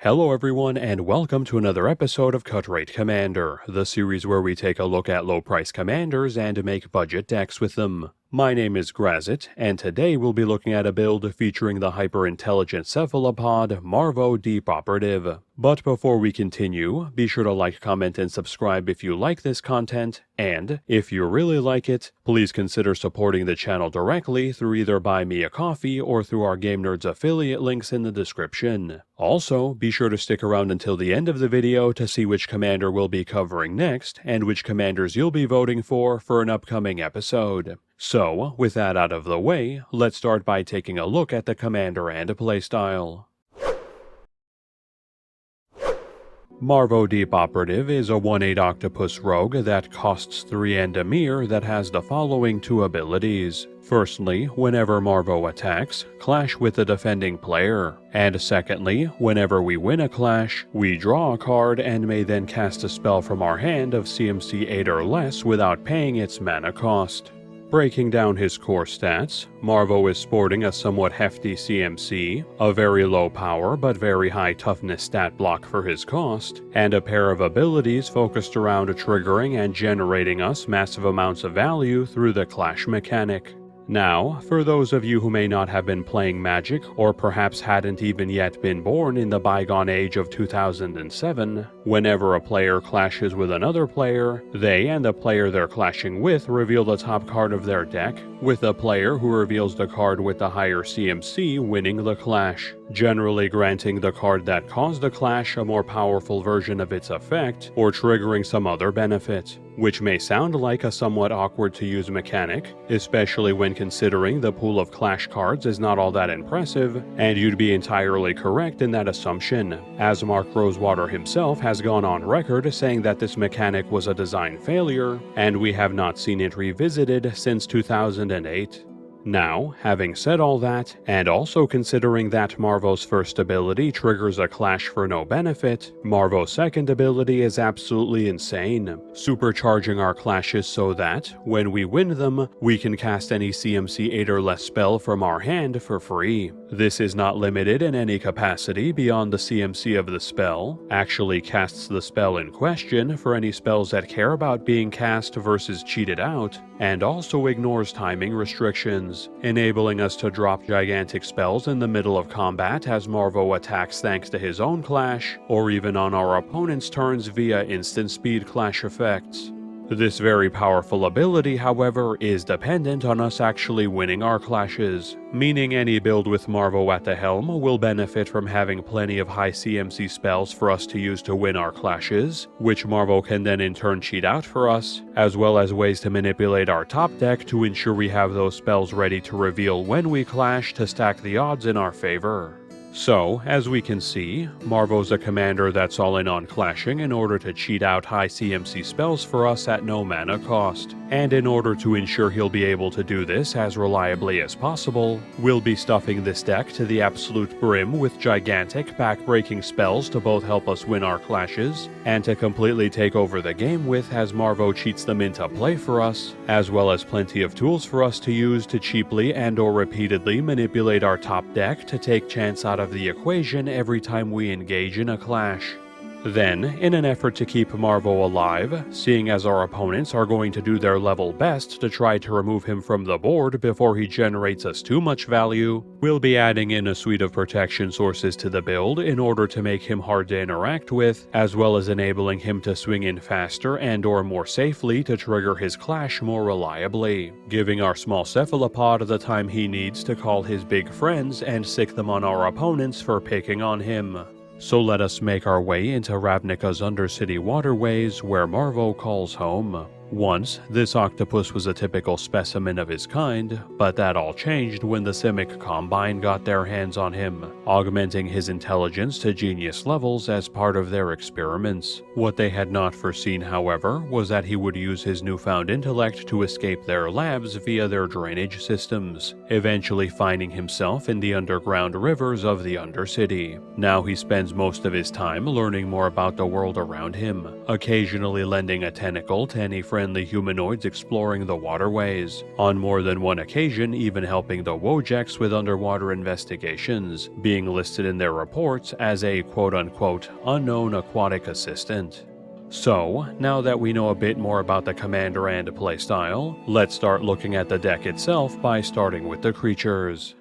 Hello everyone and welcome to another episode of Cut Rate Commander, the series where we take a look at low-price commanders and make budget decks with them. My name is Grazzet, and today we'll be looking at a build featuring the hyper-intelligent cephalopod Marvo Deep Operative. But before we continue, be sure to like, comment, and subscribe if you like this content, and if you really like it, please consider supporting the channel directly through either Buy Me a Coffee or through our Game Nerds affiliate links in the description. Also, be sure to stick around until the end of the video to see which commander we'll be covering next, and which commanders you'll be voting for an upcoming episode. So, with that out of the way, let's start by taking a look at the commander and playstyle. Marvo Deep Operative is a 1/8 octopus rogue that costs 3 and a mere that has the following 2 abilities. Firstly, whenever Marvo attacks, clash with the defending player. And secondly, whenever we win a clash, we draw a card and may then cast a spell from our hand of CMC 8 or less without paying its mana cost. Breaking down his core stats, Marvo is sporting a somewhat hefty CMC, a very low power but very high toughness stat block for his cost, and a pair of abilities focused around triggering and generating us massive amounts of value through the clash mechanic. Now, for those of you who may not have been playing Magic, or perhaps hadn't even yet been born in the bygone age of 2007, whenever a player clashes with another player, they and the player they're clashing with reveal the top card of their deck, with the player who reveals the card with the higher CMC winning the clash, generally granting the card that caused the clash a more powerful version of its effect, or triggering some other benefit. Which may sound like a somewhat awkward to use mechanic, especially when considering the pool of clash cards is not all that impressive, and you'd be entirely correct in that assumption, as Mark Rosewater himself has gone on record saying that this mechanic was a design failure, and we have not seen it revisited since 2008. Now, having said all that, and also considering that Marvo's first ability triggers a clash for no benefit, Marvo's second ability is absolutely insane, supercharging our clashes so that, when we win them, we can cast any CMC 8 or less spell from our hand for free. This is not limited in any capacity beyond the CMC of the spell, actually casts the spell in question for any spells that care about being cast versus cheated out, and also ignores timing restrictions, enabling us to drop gigantic spells in the middle of combat as Marvo attacks thanks to his own clash, or even on our opponent's turns via instant speed clash effects. This very powerful ability, however, is dependent on us actually winning our clashes, meaning any build with Marvo at the helm will benefit from having plenty of high CMC spells for us to use to win our clashes, which Marvo can then in turn cheat out for us, as well as ways to manipulate our top deck to ensure we have those spells ready to reveal when we clash to stack the odds in our favor. So, as we can see, Marvo's a commander that's all in on clashing in order to cheat out high CMC spells for us at no mana cost. And in order to ensure he'll be able to do this as reliably as possible, we'll be stuffing this deck to the absolute brim with gigantic backbreaking spells to both help us win our clashes, and to completely take over the game with as Marvo cheats them into play for us, as well as plenty of tools for us to use to cheaply and or repeatedly manipulate our top deck to take chance out of the equation every time we engage in a clash. Then, in an effort to keep Marvo alive, seeing as our opponents are going to do their level best to try to remove him from the board before he generates us too much value, we'll be adding in a suite of protection sources to the build in order to make him hard to interact with, as well as enabling him to swing in faster and or more safely to trigger his clash more reliably, giving our small cephalopod the time he needs to call his big friends and sick them on our opponents for picking on him. So let us make our way into Ravnica's undercity waterways where Marvo calls home. Once, this octopus was a typical specimen of his kind, but that all changed when the Simic Combine got their hands on him, augmenting his intelligence to genius levels as part of their experiments. What they had not foreseen, however, was that he would use his newfound intellect to escape their labs via their drainage systems, eventually finding himself in the underground rivers of the Undercity. Now he spends most of his time learning more about the world around him, occasionally lending a tentacle to any friend unfriendly humanoids exploring the waterways, on more than one occasion even helping the Wojeks with underwater investigations, being listed in their reports as a quote-unquote unknown aquatic assistant. So, now that we know a bit more about the commander and playstyle, let's start looking at the deck itself by starting with the creatures.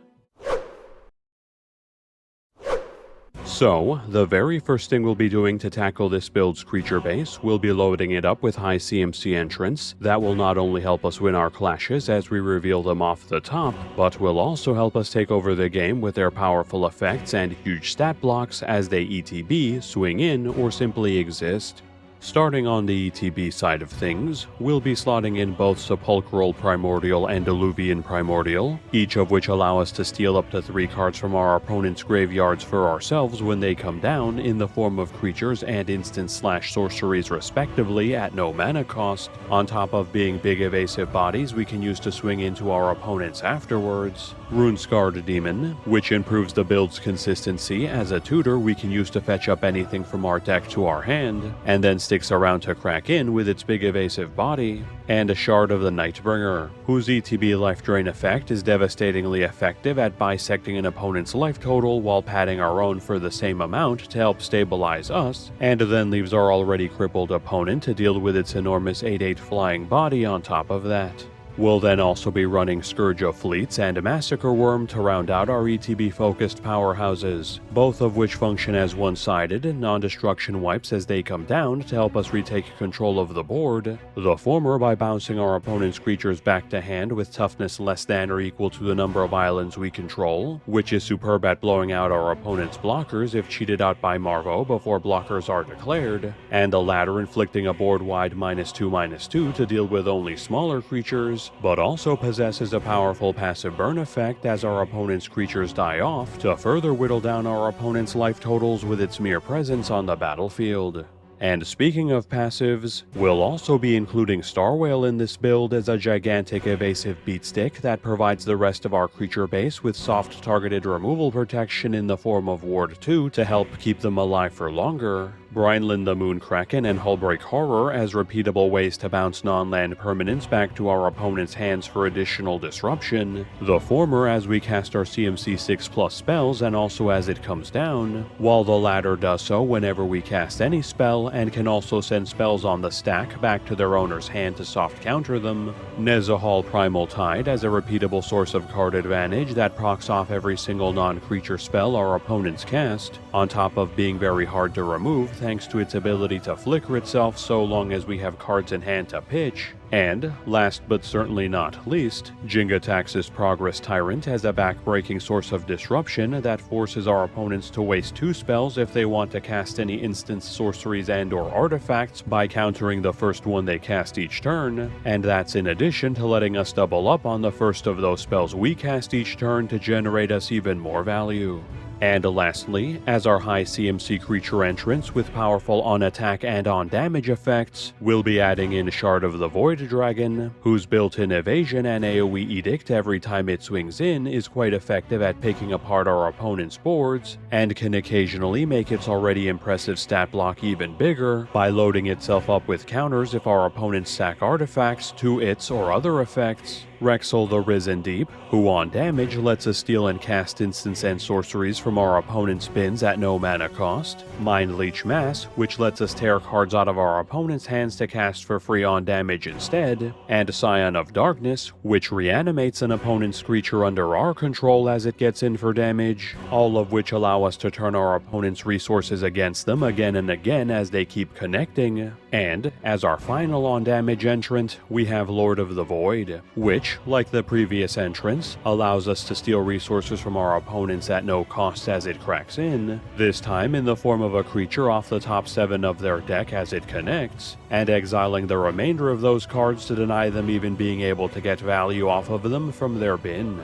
So, the very first thing we'll be doing to tackle this build's creature base will be loading it up with high CMC entrants that will not only help us win our clashes as we reveal them off the top, but will also help us take over the game with their powerful effects and huge stat blocks as they ETB, swing in, or simply exist. Starting on the ETB side of things, we'll be slotting in both Sepulchral Primordial and Diluvian Primordial, each of which allow us to steal up to 3 cards from our opponent's graveyards for ourselves when they come down in the form of creatures and instants/sorceries respectively at no mana cost, on top of being big evasive bodies we can use to swing into our opponents afterwards. Rune-Scarred Demon, which improves the build's consistency as a tutor we can use to fetch up anything from our deck to our hand, and then sticks around to crack in with its big evasive body, and a Shard of the Nightbringer, whose ETB life drain effect is devastatingly effective at bisecting an opponent's life total while padding our own for the same amount to help stabilize us, and then leaves our already crippled opponent to deal with its enormous 8/8 flying body on top of that. We'll then also be running Scourge of Fleets and Massacre Worm to round out our ETB-focused powerhouses, both of which function as one-sided, non-destruction wipes as they come down to help us retake control of the board, the former by bouncing our opponent's creatures back to hand with toughness less than or equal to the number of islands we control, which is superb at blowing out our opponent's blockers if cheated out by Marvo before blockers are declared, and the latter inflicting a board-wide -2/-2 to deal with only smaller creatures, but also possesses a powerful passive burn effect as our opponent's creatures die off to further whittle down our opponent's life totals with its mere presence on the battlefield. And speaking of passives, we'll also be including Star Whale in this build as a gigantic evasive beatstick that provides the rest of our creature base with soft targeted removal protection in the form of Ward 2 to help keep them alive for longer, Brynlin the Moonkraken and Hullbreak Horror as repeatable ways to bounce non-land permanents back to our opponent's hands for additional disruption, the former as we cast our CMC 6+ spells and also as it comes down, while the latter does so whenever we cast any spell and can also send spells on the stack back to their owner's hand to soft counter them, Nezahal Primal Tide as a repeatable source of card advantage that procs off every single non-creature spell our opponents cast, on top of being very hard to remove thanks to its ability to flicker itself so long as we have cards in hand to pitch, and, last but certainly not least, Jingatax's Progress Tyrant as a backbreaking source of disruption that forces our opponents to waste 2 spells if they want to cast any instants, sorceries, and/or artifacts by countering the first one they cast each turn, and that's in addition to letting us double up on the first of those spells we cast each turn to generate us even more value. And lastly, as our high CMC creature entrants with powerful on-attack and on-damage effects, we'll be adding in Shard of the Void Dragon, whose built-in evasion and AoE edict every time it swings in is quite effective at picking apart our opponent's boards, and can occasionally make its already impressive stat block even bigger by loading itself up with counters if our opponents sack artifacts to its or other effects. Rexel the Risen Deep, who on damage lets us steal and cast instants and sorceries from our opponent's bins at no mana cost, Mind Leech Mass, which lets us tear cards out of our opponent's hands to cast for free on damage instead, and Scion of Darkness, which reanimates an opponent's creature under our control as it gets in for damage, all of which allow us to turn our opponent's resources against them again and again as they keep connecting. And, as our final on damage entrant, we have Lord of the Void, which, like the previous entrants, allows us to steal resources from our opponents at no cost as it cracks in, this time in the form of a creature off the top 7 of their deck as it connects, and exiling the remainder of those cards to deny them even being able to get value off of them from their bin.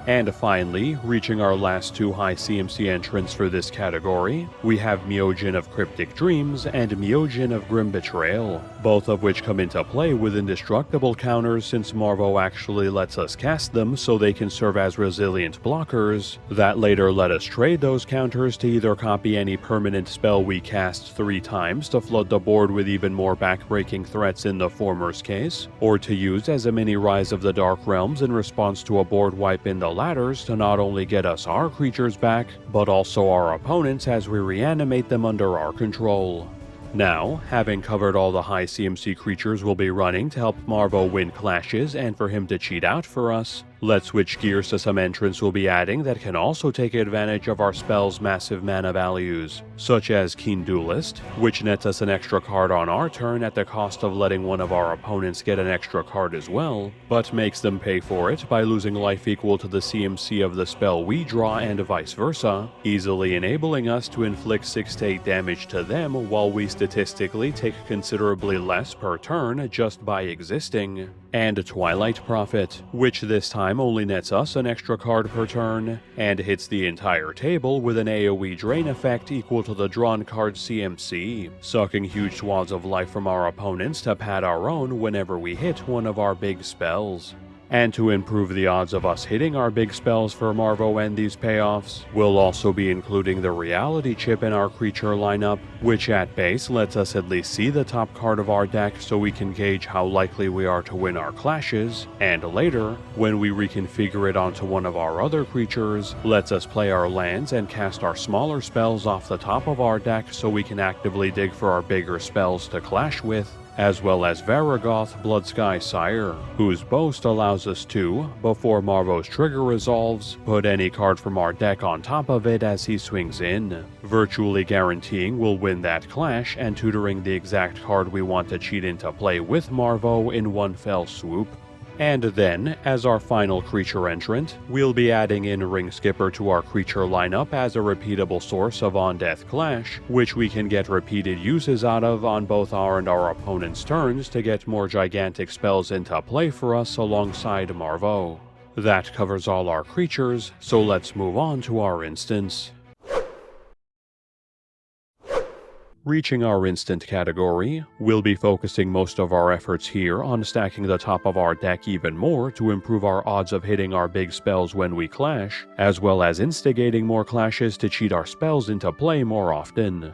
And finally, reaching our last two high CMC entrants for this category, we have Myojin of Cryptic Dreams and Myojin of Grim Betrayal, both of which come into play with indestructible counters since Marvo actually lets us cast them so they can serve as resilient blockers that later let us trade those counters to either copy any permanent spell we cast 3 times to flood the board with even more backbreaking threats in the former's case, or to use as a mini Rise of the Dark Realms in response to a board wipe in the ladders to not only get us our creatures back, but also our opponents as we reanimate them under our control. Now, having covered all the high CMC creatures we'll be running to help Marvo win clashes and for him to cheat out for us, let's switch gears to some entrants we'll be adding that can also take advantage of our spell's massive mana values, such as Keen Duelist, which nets us an extra card on our turn at the cost of letting one of our opponents get an extra card as well, but makes them pay for it by losing life equal to the CMC of the spell we draw and vice versa, easily enabling us to inflict 6 to 8 damage to them while we statistically take considerably less per turn just by existing. And Twilight Prophet, which this time only nets us an extra card per turn, and hits the entire table with an AoE drain effect equal to the drawn card CMC, sucking huge swaths of life from our opponents to pad our own whenever we hit one of our big spells. And to improve the odds of us hitting our big spells for Marvo and these payoffs, we'll also be including the reality chip in our creature lineup, which at base lets us at least see the top card of our deck so we can gauge how likely we are to win our clashes, and later, when we reconfigure it onto one of our other creatures, lets us play our lands and cast our smaller spells off the top of our deck so we can actively dig for our bigger spells to clash with, as well as Varagoth Bloodsky Sire, whose boast allows us to, before Marvo's trigger resolves, put any card from our deck on top of it as he swings in, virtually guaranteeing we'll win that clash and tutoring the exact card we want to cheat into play with Marvo in one fell swoop. And then, as our final creature entrant, we'll be adding in Ring Skipper to our creature lineup as a repeatable source of on-death clash, which we can get repeated uses out of on both our and our opponent's turns to get more gigantic spells into play for us alongside Marvo. That covers all our creatures, so let's move on to our instants. Reaching our instant category, we'll be focusing most of our efforts here on stacking the top of our deck even more to improve our odds of hitting our big spells when we clash, as well as instigating more clashes to cheat our spells into play more often.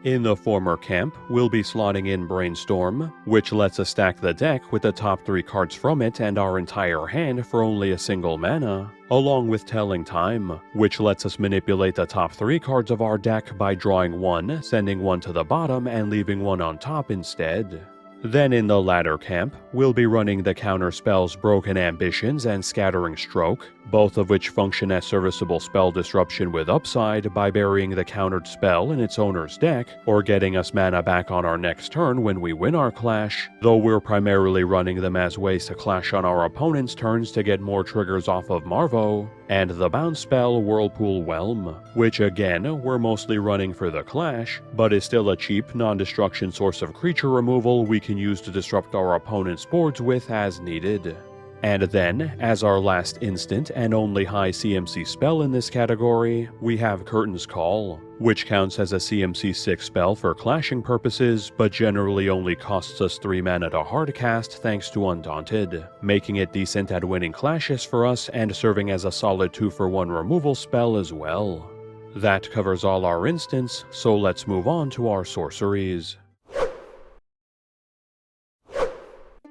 In the former camp, we'll be slotting in Brainstorm, which lets us stack the deck with the top 3 cards from it and our entire hand for only a single mana, along with Telling Time, which lets us manipulate the top 3 cards of our deck by drawing 1, sending 1 to the bottom, and leaving 1 on top instead. Then in the latter camp, we'll be running the counter spells Broken Ambitions and Scattering Stroke, both of which function as serviceable spell disruption with upside by burying the countered spell in its owner's deck, or getting us mana back on our next turn when we win our clash, though we're primarily running them as ways to clash on our opponent's turns to get more triggers off of Marvo, and the bounce spell Whirlpool Whelm, which again, we're mostly running for the clash, but is still a cheap, non-destruction source of creature removal we can use to disrupt our opponent's boards with as needed. And then, as our last instant and only high CMC spell in this category, we have Curtain's Call, which counts as a CMC 6 spell for clashing purposes, but generally only costs us 3 mana to hardcast thanks to Undaunted, making it decent at winning clashes for us and serving as a solid 2-for-1 removal spell as well. That covers all our instants, so let's move on to our sorceries.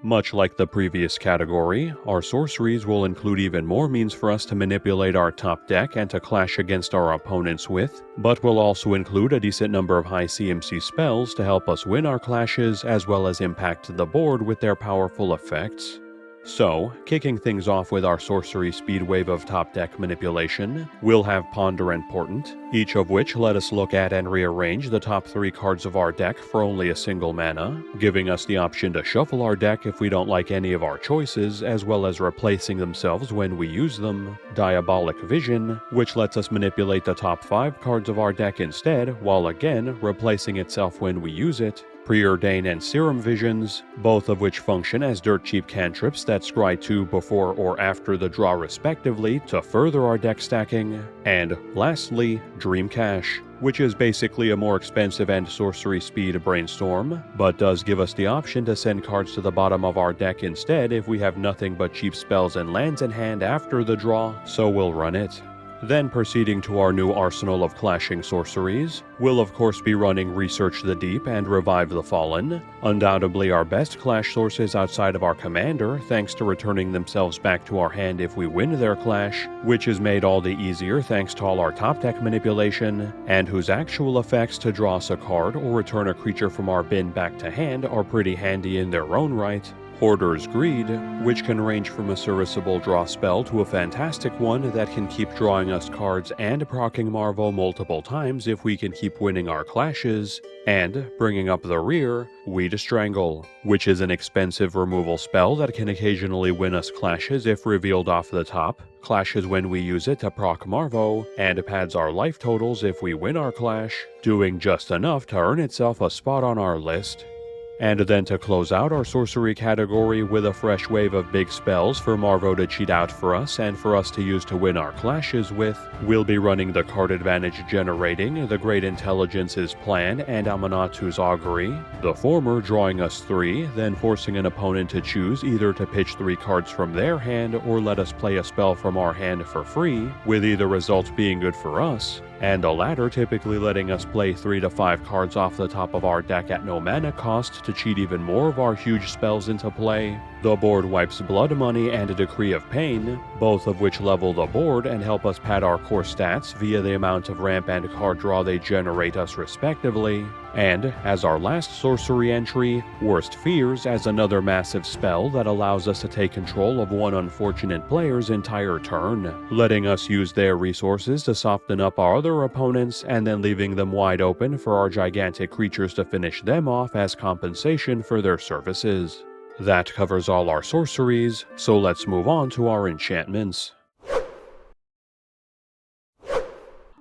Much like the previous category, our sorceries will include even more means for us to manipulate our top deck and to clash against our opponents with, but will also include a decent number of high CMC spells to help us win our clashes as well as impact the board with their powerful effects. So, kicking things off with our sorcery speed wave of top deck manipulation, we'll have Ponder and Portent, each of which let us look at and rearrange the top 3 cards of our deck for only a single mana, giving us the option to shuffle our deck if we don't like any of our choices, as well as replacing themselves when we use them, Diabolic Vision, which lets us manipulate the top 5 cards of our deck instead, while again replacing itself when we use it, Preordain and Serum Visions, both of which function as dirt cheap cantrips that scry 2 before or after the draw respectively to further our deck stacking, and lastly, Dream Cache, which is basically a more expensive and sorcery speed brainstorm, but does give us the option to send cards to the bottom of our deck instead if we have nothing but cheap spells and lands in hand after the draw, so we'll run it. Then proceeding to our new arsenal of clashing sorceries, we'll of course be running Research the Deep and Revive the Fallen, undoubtedly our best clash sources outside of our commander thanks to returning themselves back to our hand if we win their clash, which is made all the easier thanks to all our top deck manipulation, and whose actual effects to draw us a card or return a creature from our bin back to hand are pretty handy in their own right. Hoarder's Greed, which can range from a serviceable draw spell to a fantastic one that can keep drawing us cards and proccing Marvo multiple times if we can keep winning our clashes, and, bringing up the rear, Weed Strangle, which is an expensive removal spell that can occasionally win us clashes if revealed off the top, clashes when we use it to proc Marvo, and pads our life totals if we win our clash, doing just enough to earn itself a spot on our list. And then to close out our sorcery category with a fresh wave of big spells for Marvo to cheat out for us and for us to use to win our clashes with, we'll be running the card advantage generating the Great Intelligence's Plan and Amanatu's Augury, the former drawing us 3, then forcing an opponent to choose either to pitch 3 cards from their hand or let us play a spell from our hand for free, with either result being good for us, and the latter typically letting us play 3 to 5 cards off the top of our deck at no mana cost to cheat even more of our huge spells into play. The board wipes Blood Money and a Decree of Pain, both of which level the board and help us pad our core stats via the amount of ramp and card draw they generate us respectively. And, as our last sorcery entry, Worst Fears as another massive spell that allows us to take control of one unfortunate player's entire turn, letting us use their resources to soften up our other opponents and then leaving them wide open for our gigantic creatures to finish them off as compensation for their services. That covers all our sorceries, so let's move on to our enchantments.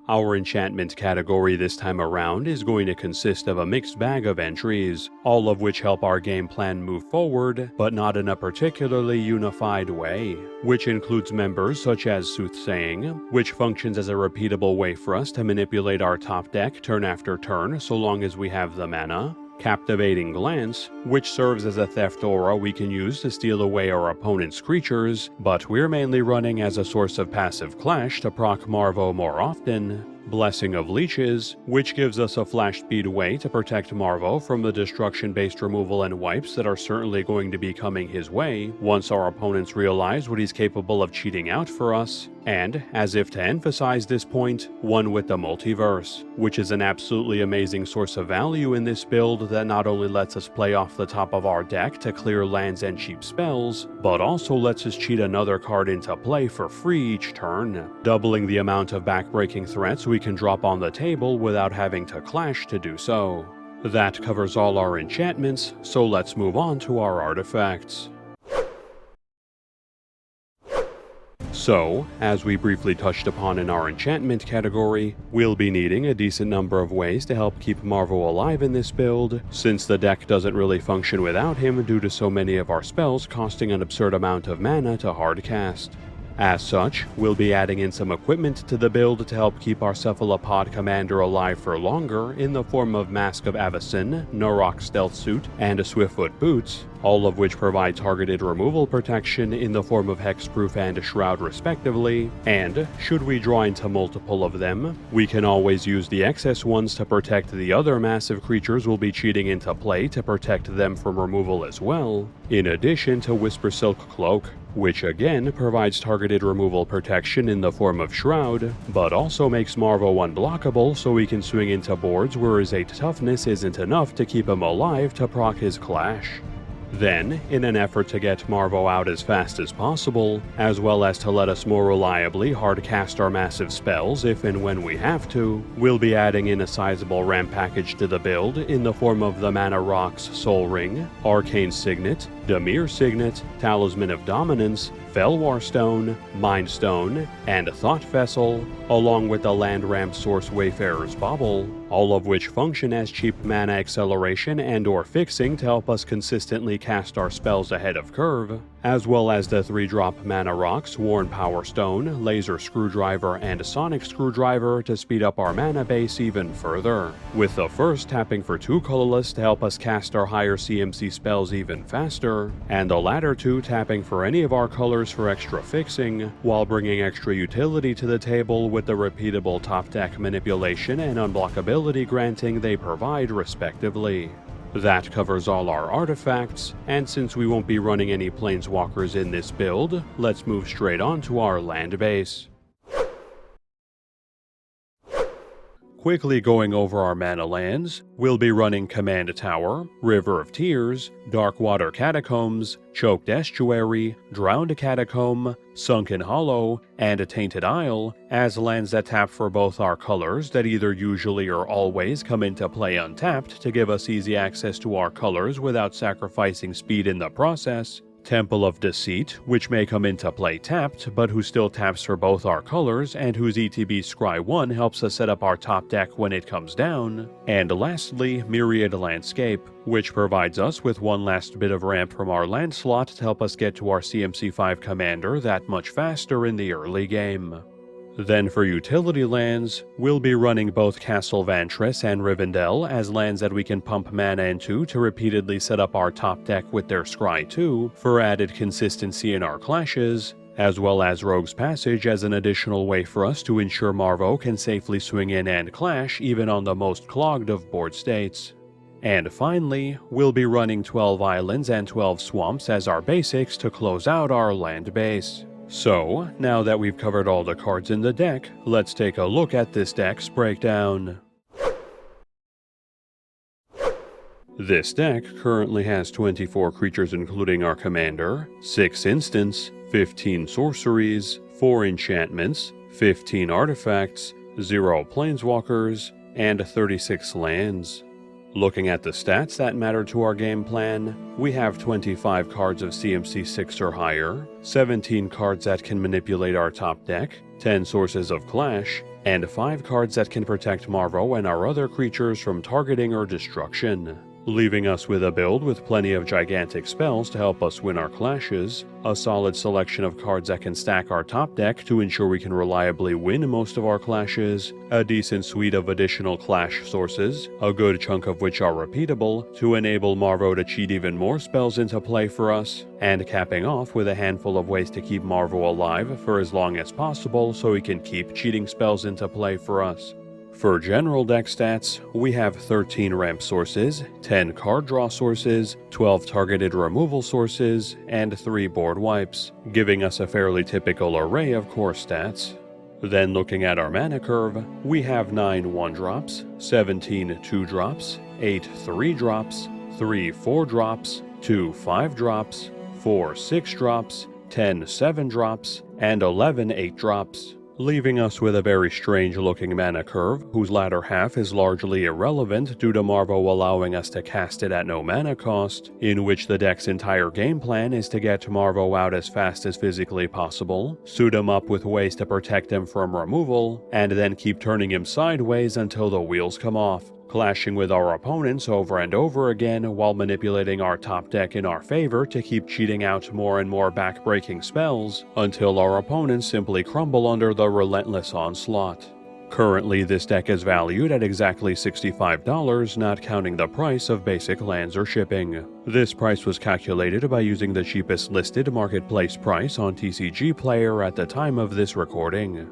Our enchantment category this time around is going to consist of a mixed bag of entries, all of which help our game plan move forward, but not in a particularly unified way, which includes members such as Soothsaying, which functions as a repeatable way for us to manipulate our top deck turn after turn so long as we have the mana, Captivating Glance, which serves as a theft aura we can use to steal away our opponent's creatures, but we're mainly running as a source of passive clash to proc Marvo more often, Blessing of Leeches, which gives us a flash speed way to protect Marvo from the destruction-based removal and wipes that are certainly going to be coming his way once our opponents realize what he's capable of cheating out for us, and, as if to emphasize this point, one with the Multiverse, which is an absolutely amazing source of value in this build that not only lets us play off the top of our deck to clear lands and cheap spells, but also lets us cheat another card into play for free each turn, doubling the amount of backbreaking threats we can drop on the table without having to clash to do so. That covers all our enchantments, so let's move on to our artifacts. So, as we briefly touched upon in our enchantment category, we'll be needing a decent number of ways to help keep Marvo alive in this build, since the deck doesn't really function without him due to so many of our spells costing an absurd amount of mana to hardcast. As such, we'll be adding in some equipment to the build to help keep our cephalopod commander alive for longer in the form of Mask of Avacyn, Norok Stealth Suit, and Swiftfoot Boots, all of which provide targeted removal protection in the form of Hexproof and Shroud respectively, and, should we draw into multiple of them, we can always use the excess ones to protect the other massive creatures we'll be cheating into play to protect them from removal as well, in addition to Whisper Silk Cloak, which again provides targeted removal protection in the form of Shroud, but also makes Marvo unblockable so we can swing into boards where his 8 toughness isn't enough to keep him alive to proc his clash. Then, in an effort to get Marvo out as fast as possible, as well as to let us more reliably hardcast our massive spells if and when we have to, we'll be adding in a sizable ramp package to the build in the form of the Mana Rocks Soul Ring, Arcane Signet, Dimir Signet, Talisman of Dominance, Felwar Stone, Mind Stone, and Thought Vessel, along with the Land Ramp Source Wayfarer's Bauble. all of which function as cheap mana acceleration and/or fixing to help us consistently cast our spells ahead of curve, as well as the 3-drop mana rocks Worn Power Stone, Laser Screwdriver, and Sonic Screwdriver to speed up our mana base even further, with the first tapping for 2 colorless to help us cast our higher CMC spells even faster, and the latter 2 tapping for any of our colors for extra fixing, while bringing extra utility to the table with the repeatable top deck manipulation and unblockability granting they provide respectively. That covers all our artifacts, and since we won't be running any planeswalkers in this build, let's move straight on to our land base. Quickly going over our mana lands, we'll be running Command Tower, River of Tears, Darkwater Catacombs, Choked Estuary, Drowned Catacomb, Sunken Hollow, and Tainted Isle as lands that tap for both our colors that either usually or always come into play untapped to give us easy access to our colors without sacrificing speed in the process, Temple of Deceit, which may come into play tapped, but who still taps for both our colors, and whose ETB Scry 1 helps us set up our top deck when it comes down, and lastly, Myriad Landscape, which provides us with one last bit of ramp from our land slot to help us get to our CMC 5 commander that much faster in the early game. Then for utility lands, we'll be running both Castle Vantress and Rivendell as lands that we can pump mana into to repeatedly set up our top deck with their Scry 2 for added consistency in our clashes, as well as Rogue's Passage as an additional way for us to ensure Marvo can safely swing in and clash even on the most clogged of board states. And finally, we'll be running 12 islands and 12 swamps as our basics to close out our land base. So, now that we've covered all the cards in the deck, let's take a look at this deck's breakdown. This deck currently has 24 creatures including our commander, 6 instants, 15 sorceries, 4 enchantments, 15 artifacts, 0 planeswalkers, and 36 lands. Looking at the stats that matter to our game plan, we have 25 cards of CMC 6 or higher, 17 cards that can manipulate our top deck, 10 sources of clash, and 5 cards that can protect Marvo and our other creatures from targeting or destruction, leaving us with a build with plenty of gigantic spells to help us win our clashes, a solid selection of cards that can stack our top deck to ensure we can reliably win most of our clashes, a decent suite of additional clash sources, a good chunk of which are repeatable, to enable Marvo to cheat even more spells into play for us, and capping off with a handful of ways to keep Marvo alive for as long as possible so he can keep cheating spells into play for us. For general deck stats, we have 13 ramp sources, 10 card draw sources, 12 targeted removal sources, and 3 board wipes, giving us a fairly typical array of core stats. Then looking at our mana curve, we have 9 1-drops, 17 2-drops, 8 3-drops, 3 4-drops, 2 5-drops, 4 6-drops, 10 7-drops, and 11 8-drops. Leaving us with a very strange-looking mana curve, whose latter half is largely irrelevant due to Marvo allowing us to cast it at no mana cost, in which the deck's entire game plan is to get Marvo out as fast as physically possible, suit him up with ways to protect him from removal, and then keep turning him sideways until the wheels come off, clashing with our opponents over and over again while manipulating our top deck in our favor to keep cheating out more and more backbreaking spells until our opponents simply crumble under the relentless onslaught. Currently, this deck is valued at exactly $65, not counting the price of basic lands or shipping. This price was calculated by using the cheapest listed marketplace price on TCG Player at the time of this recording.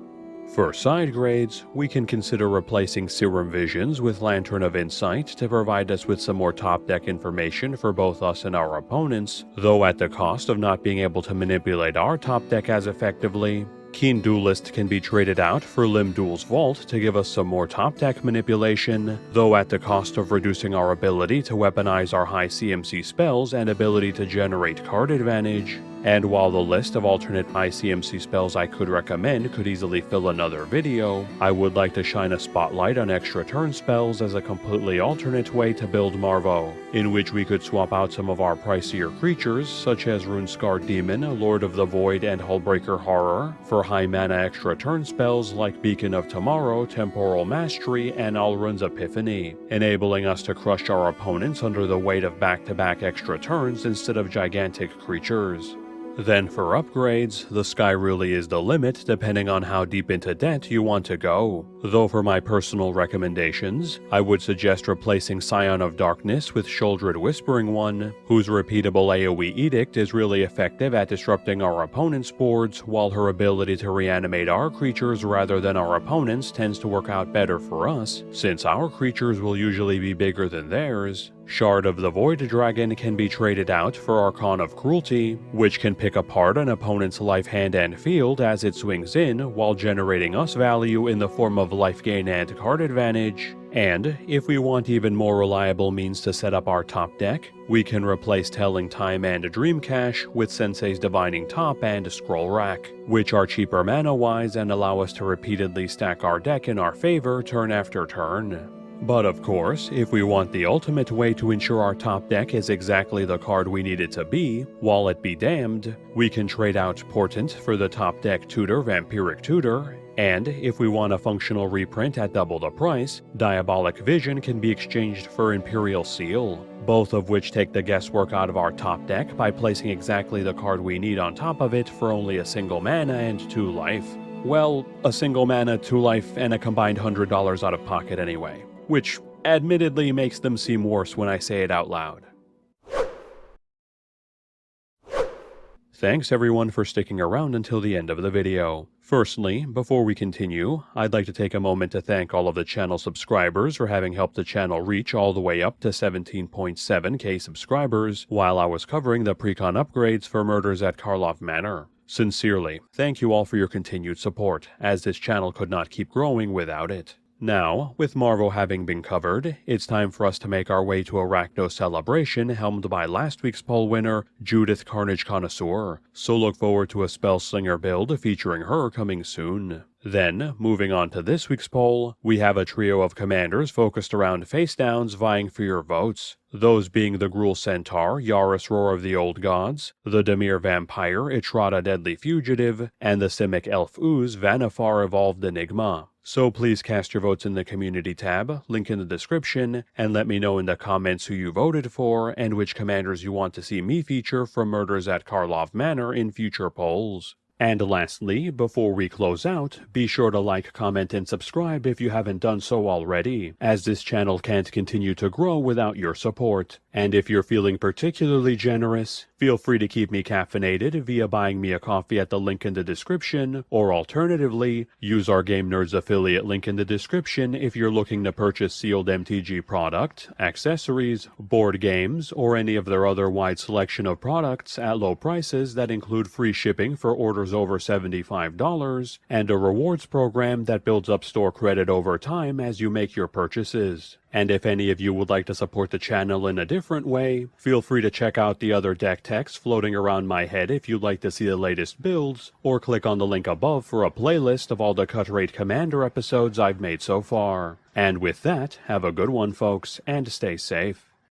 For side grades, we can consider replacing Serum Visions with Lantern of Insight to provide us with some more top deck information for both us and our opponents, though at the cost of not being able to manipulate our top deck as effectively. Keen Duelist can be traded out for Lim-Dul's Vault to give us some more top deck manipulation, though at the cost of reducing our ability to weaponize our high CMC spells and ability to generate card advantage. And while the list of alternate ICMC spells I could recommend could easily fill another video, I would like to shine a spotlight on extra turn spells as a completely alternate way to build Marvo, in which we could swap out some of our pricier creatures such as Runescarred Demon, Lord of the Void, and Hullbreaker Horror for high mana extra turn spells like Beacon of Tomorrow, Temporal Mastery, and Alrund's Epiphany, enabling us to crush our opponents under the weight of back-to-back extra turns instead of gigantic creatures. Then for upgrades, the sky really is the limit depending on how deep into debt you want to go. Though for my personal recommendations, I would suggest replacing Scion of Darkness with Sholdred Whispering One, whose repeatable AoE edict is really effective at disrupting our opponent's boards, while her ability to reanimate our creatures rather than our opponents tends to work out better for us, since our creatures will usually be bigger than theirs. Shard of the Void Dragon can be traded out for Archon of Cruelty, which can pick apart an opponent's life hand and field as it swings in, while generating us value in the form of life gain and card advantage. And, if we want even more reliable means to set up our top deck, we can replace Telling Time and Dream Cache with Sensei's Divining Top and Scroll Rack, which are cheaper mana-wise and allow us to repeatedly stack our deck in our favor turn after turn. But of course, if we want the ultimate way to ensure our top deck is exactly the card we need it to be, while it be damned, we can trade out Portent for the top deck Tutor Vampiric Tutor, and if we want a functional reprint at double the price, Diabolic Vision can be exchanged for Imperial Seal, both of which take the guesswork out of our top deck by placing exactly the card we need on top of it for only a single mana and 2 life. Well, a single mana, 2 life, and a combined $100 out of pocket anyway. Which admittedly makes them seem worse when I say it out loud. Thanks everyone for sticking around until the end of the video. Firstly, before we continue, I'd like to take a moment to thank all of the channel subscribers for having helped the channel reach all the way up to 17.7k subscribers while I was covering the precon upgrades for Murders at Karlov Manor. Sincerely, thank you all for your continued support, as this channel could not keep growing without it. Now, with Marvo having been covered, it's time for us to make our way to Arachno Celebration, helmed by last week's poll winner, Judith Carnage Connoisseur, so look forward to a Spellslinger build featuring her coming soon. Then, moving on to this week's poll, we have a trio of commanders focused around face downs vying for your votes, those being the Gruul Centaur, Yaris Roar of the Old Gods, the Dimir Vampire, Itrada Deadly Fugitive, and the Simic Elf Ooze, Vanifar Evolved Enigma. So please cast your votes in the community tab, link in the description, and let me know in the comments who you voted for and which commanders you want to see me feature from Murders at Karlov Manor in future polls. And lastly, before we close out, be sure to like, comment, and subscribe if you haven't done so already, as this channel can't continue to grow without your support. And if you're feeling particularly generous, feel free to keep me caffeinated via buying me a coffee at the link in the description, or alternatively, use our Game Nerds affiliate link in the description if you're looking to purchase sealed MTG product, accessories, board games, or any of their other wide selection of products at low prices that include free shipping for orders over $75, and a rewards program that builds up store credit over time as you make your purchases. And if any of you would like to support the channel in a different way, feel free to check out the other deck techs floating around my head if you'd like to see the latest builds, or click on the link above for a playlist of all the Cut Rate Commander episodes I've made so far. And with that, have a good one folks, and stay safe.